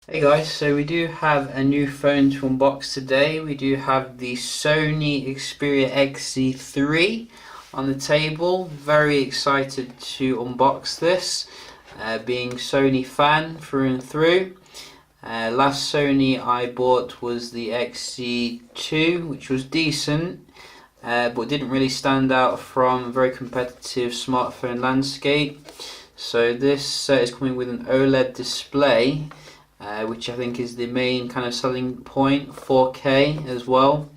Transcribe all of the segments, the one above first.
Hey guys, so we do have a new phone to unbox today. We do have the Sony Xperia XZ3 on the table. Very excited to unbox this, being Sony fan through and through. Last Sony I bought was the XZ2, which was decent, but didn't really stand out from a very competitive smartphone landscape. So this is coming with an OLED display, which I think is the main kind of selling point, 4K as well.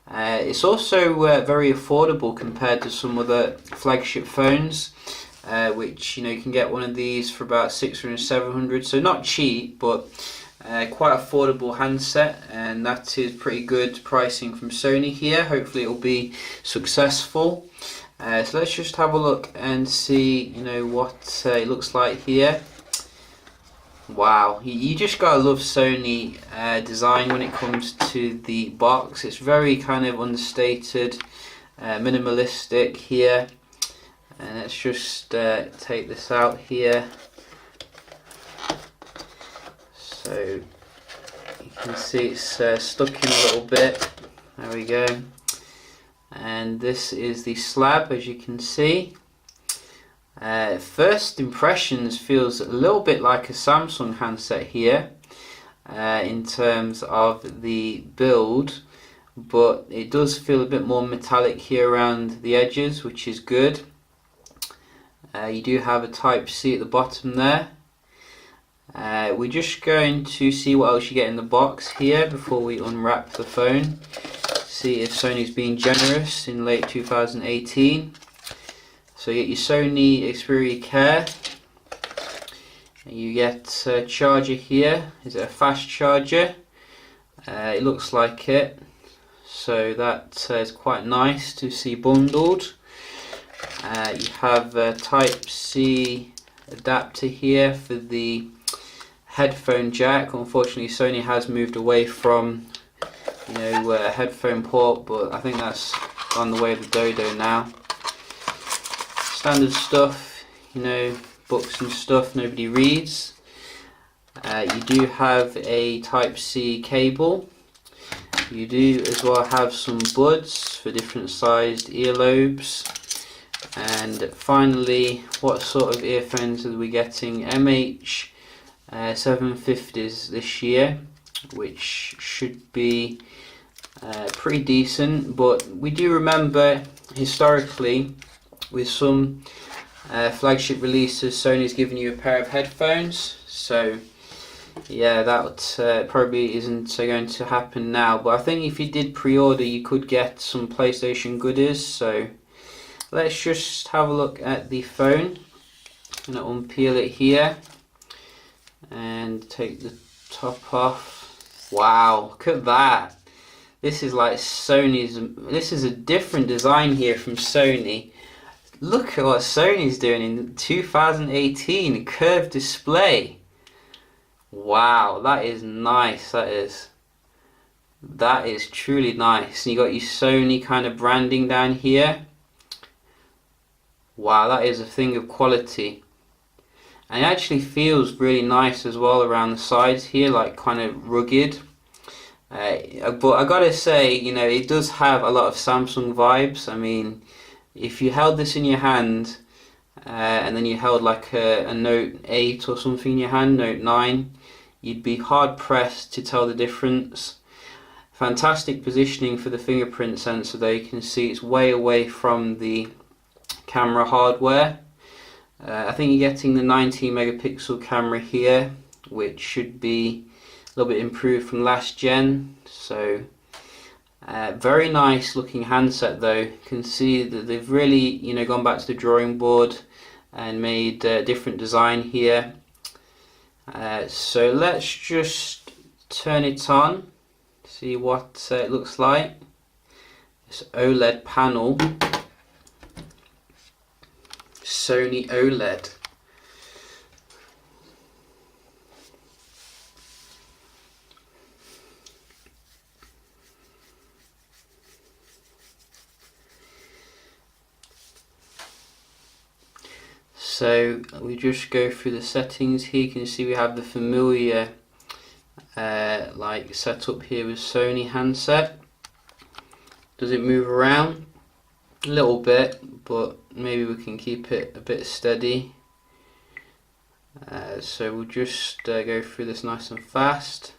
It's also very affordable compared to some other flagship phones, which you can get one of these for about 600, 700, so not cheap, but quite affordable handset, and that is pretty good pricing from Sony here. Hopefully it will be successful. So let's just have a look and see what it looks like here. Wow, you just gotta love Sony design when it comes to the box. It's very kind of understated, minimalistic here. And let's just take this out here. So you can see it's stuck in a little bit. There we go. And this is the slab, as you can see. First impressions feels a little bit like a Samsung handset here in terms of the build, but it does feel a bit more metallic here around the edges, which is good. You do have a Type-C at the bottom there. We're just going to see what else you get in the box here before we unwrap the phone. See if Sony's being generous in late 2018. So you get your Sony Xperia Care. You get a charger here. Is it a fast charger? It looks like it. So that is quite nice to see bundled. You have a Type-C adapter here for the headphone jack. Unfortunately, Sony has moved away from a headphone port, but I think that's on the way of the dodo now. Standard stuff, books and stuff nobody reads. You do have a Type-C cable. You do as well have some buds for different sized earlobes. And finally, what sort of earphones are we getting? MH750s this year, which should be pretty decent. But we do remember historically, with some flagship releases, Sony's given you a pair of headphones. So yeah, that probably isn't going to happen now, but I think if you did pre-order you could get some PlayStation goodies. So let's just have a look at the phone. I'm going to unpeel it here and take the top off. Wow, look at that. This is like Sony's, this is a different design here from Sony. Look at what Sony's doing in 2018, a curved display. Wow, that is nice, that is truly nice. And you got your Sony kind of branding down here. Wow, that is a thing of quality. And it actually feels really nice as well around the sides here, like kind of rugged. But I gotta say, it does have a lot of Samsung vibes. I mean, if you held this in your hand and then you held like a Note 8 or something in your hand, Note 9, you'd be hard pressed to tell the difference. Fantastic positioning for the fingerprint sensor though. You can see it's way away from the camera hardware. I think you're getting the 19 megapixel camera here, which should be a little bit improved from last gen. So very nice looking handset though. You can see that they've really gone back to the drawing board and made a different design here. So let's just turn it on, see what it looks like. This OLED panel, Sony OLED. So we just go through the settings here. You can see we have the familiar like set up here with Sony handset. Does it move around? A little bit, but maybe we can keep it a bit steady. So we'll just go through this nice and fast.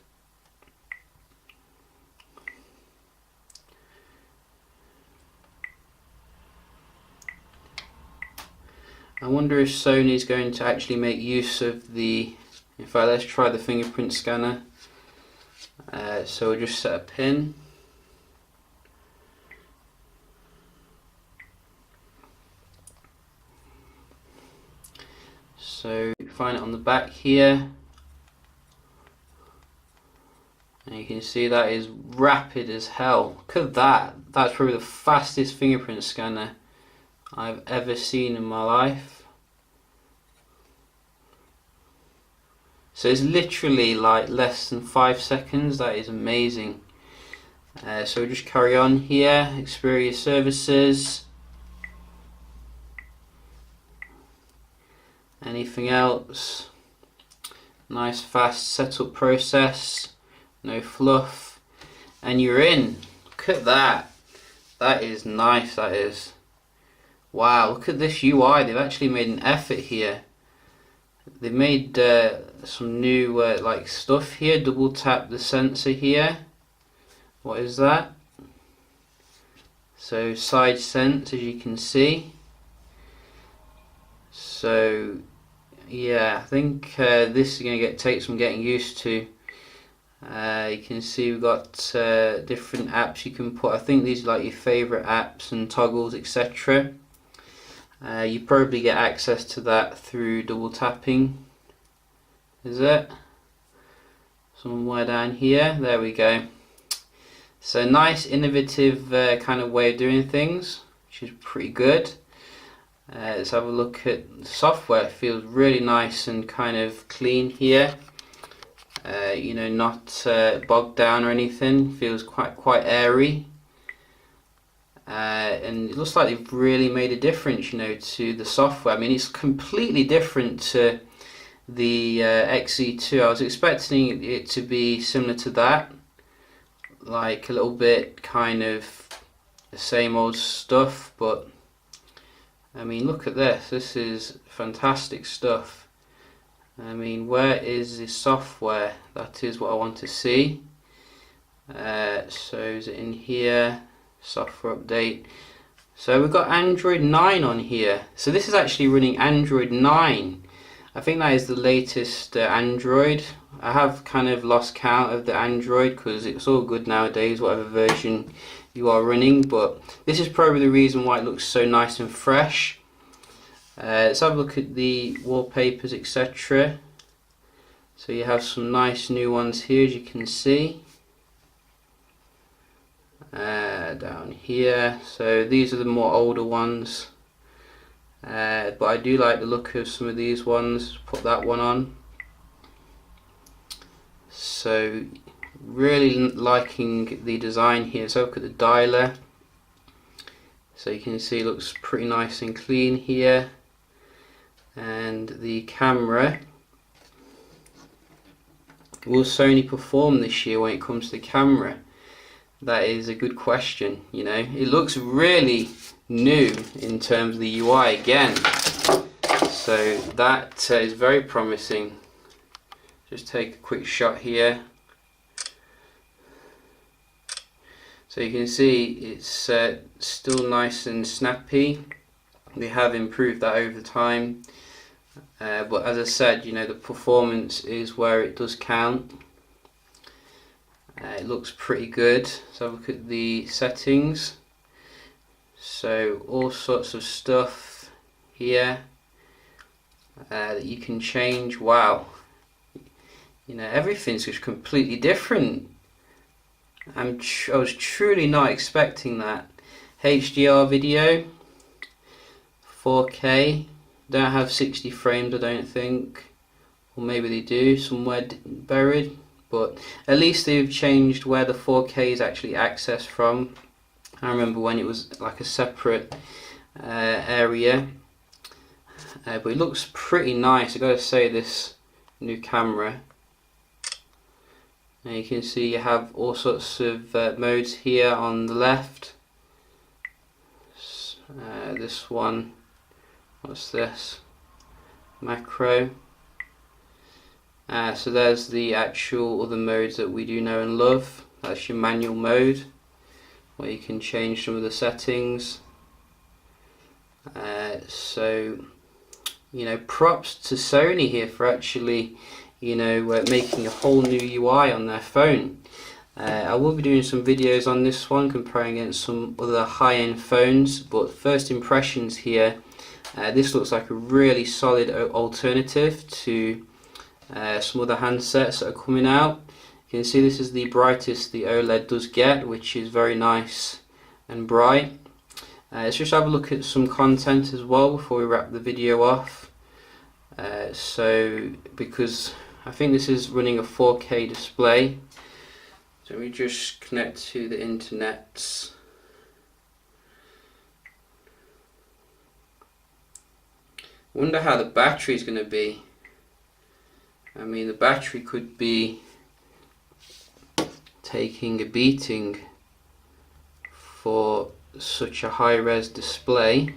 I wonder if Sony is going to actually make use of the, in fact let's try the fingerprint scanner. So we'll just set a pin. So find it on the back here, and you can see that is rapid as hell. Look at that, that's probably the fastest fingerprint scanner I've ever seen in my life. So it's literally like less than 5 seconds. That is amazing. So we'll just carry on here. Xperia services. Anything else? Nice fast setup process, no fluff, and you're in. Look at that. That is nice, that is. Wow, look at this UI. They've actually made an effort here. They made some new like stuff here. Double tap the sensor here. What is that? So side sense, as you can see. So yeah, I think this is going to take some getting used to. You can see we've got different apps you can put. I think these are like your favourite apps and toggles, etc. You probably get access to that through double tapping. Is it? Somewhere down here. There we go. So nice, innovative kind of way of doing things, which is pretty good. Let's have a look at the software. It feels really nice and kind of clean here. You know, not bogged down or anything. Feels quite airy. And it looks like they've really made a difference, you know, to the software. I mean, it's completely different to the XZ2. I was expecting it to be similar to that, like a little bit kind of the same old stuff, but I mean, look at this. This is fantastic stuff. I mean, where is the software? That is what I want to see. So is it in here? Software update. So we've got Android 9 on here. So this is actually running Android 9. I think that is the latest Android. I have kind of lost count of the Android because it's all good nowadays, whatever version you are running, but this is probably the reason why it looks so nice and fresh. Let's have a look at the wallpapers, etc. So you have some nice new ones here, as you can see. Down here, so these are the more older ones, but I do like the look of some of these ones. Put that one on. So really liking the design here. So look at the dialer. So you can see it looks pretty nice and clean here. And the camera. Will Sony perform this year when it comes to the camera? That is a good question. You know, it looks really new in terms of the UI again. So that is very promising. Just take a quick shot here. So you can see it's still nice and snappy. They have improved that over time. But as I said, you know, the performance is where it does count. It looks pretty good. So have a look at the settings. So all sorts of stuff here that you can change. Wow. You know, everything's just completely different. I was truly not expecting that. HDR video, 4K. Don't have 60 frames, I don't think. Or maybe they do, somewhere buried. But at least they've changed where the 4K is actually accessed from. I remember when it was like a separate area. But it looks pretty nice. I gotta say, this new camera. And you can see you have all sorts of modes here on the left. This one, what's this? Macro. So there's the actual other modes that we do know and love. That's your manual mode, where you can change some of the settings. So, you know, props to Sony here for actually, you know, making a whole new UI on their phone. I will be doing some videos on this one, comparing against some other high-end phones, but first impressions here, this looks like a really solid alternative to some other handsets that are coming out. You can see this is the brightest the OLED does get, which is very nice and bright. Let's just have a look at some content as well before we wrap the video off. Because I think this is running a 4K display, so we just connect to the internet. Wonder how the battery is going to be. I mean, the battery could be taking a beating for such a high-res display.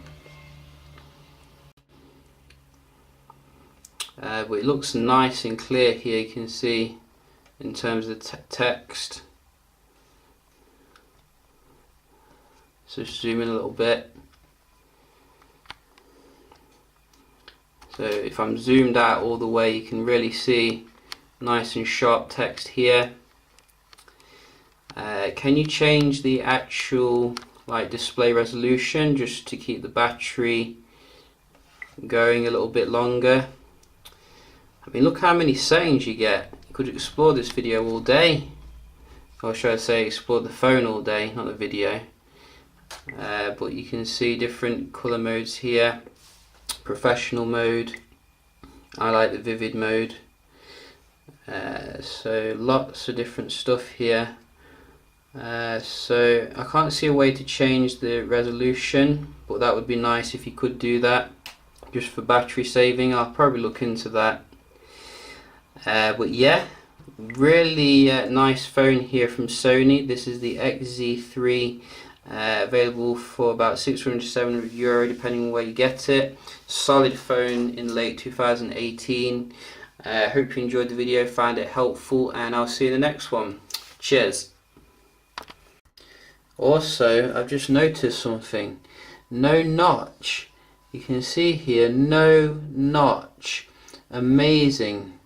But it looks nice and clear here, you can see in terms of the text. So zoom in a little bit. So if I'm zoomed out all the way, you can really see nice and sharp text here. Can you change the actual display resolution just to keep the battery going a little bit longer? I mean, look how many settings you get. You could explore this video all day, or should I say explore the phone all day, not the video. But you can see different color modes here. Professional mode, I like the vivid mode. So lots of different stuff here. So I can't see a way to change the resolution, but that would be nice if you could do that, just for battery saving. I'll probably look into that. But yeah, really nice phone here from Sony. This is the XZ3, available for about 600 to 700 euro depending on where you get it. Solid phone in late 2018. Hope you enjoyed the video, found it helpful, and I'll see you in the next one. Cheers. Also, I've just noticed something. No notch. You can see here, no notch. Amazing.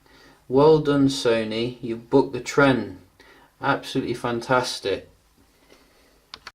Well done, Sony. You've booked the trend. Absolutely fantastic.